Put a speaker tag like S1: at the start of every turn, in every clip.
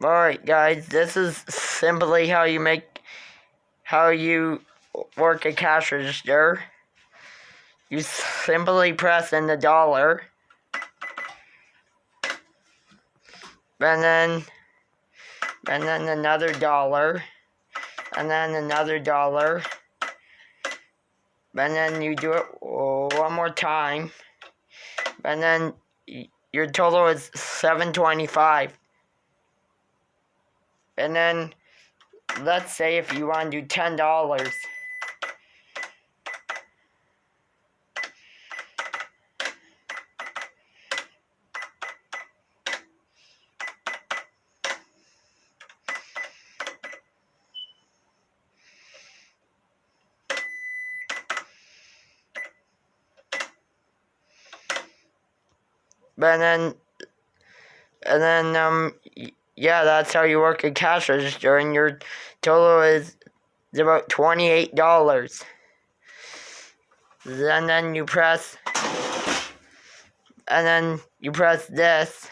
S1: Alright guys, this is simply how you work a cash register. You simply press in the dollar, and then another dollar, and then another dollar, and then you do it one more time, and then your total is $7.25. And then let's say if you want to do $10. Yeah, that's how you work a cash register, and your total is about $28. And then you press this,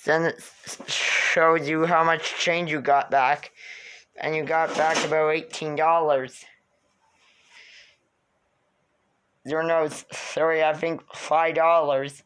S1: then it shows you how much change you got back, and you got back about $18. I think $5.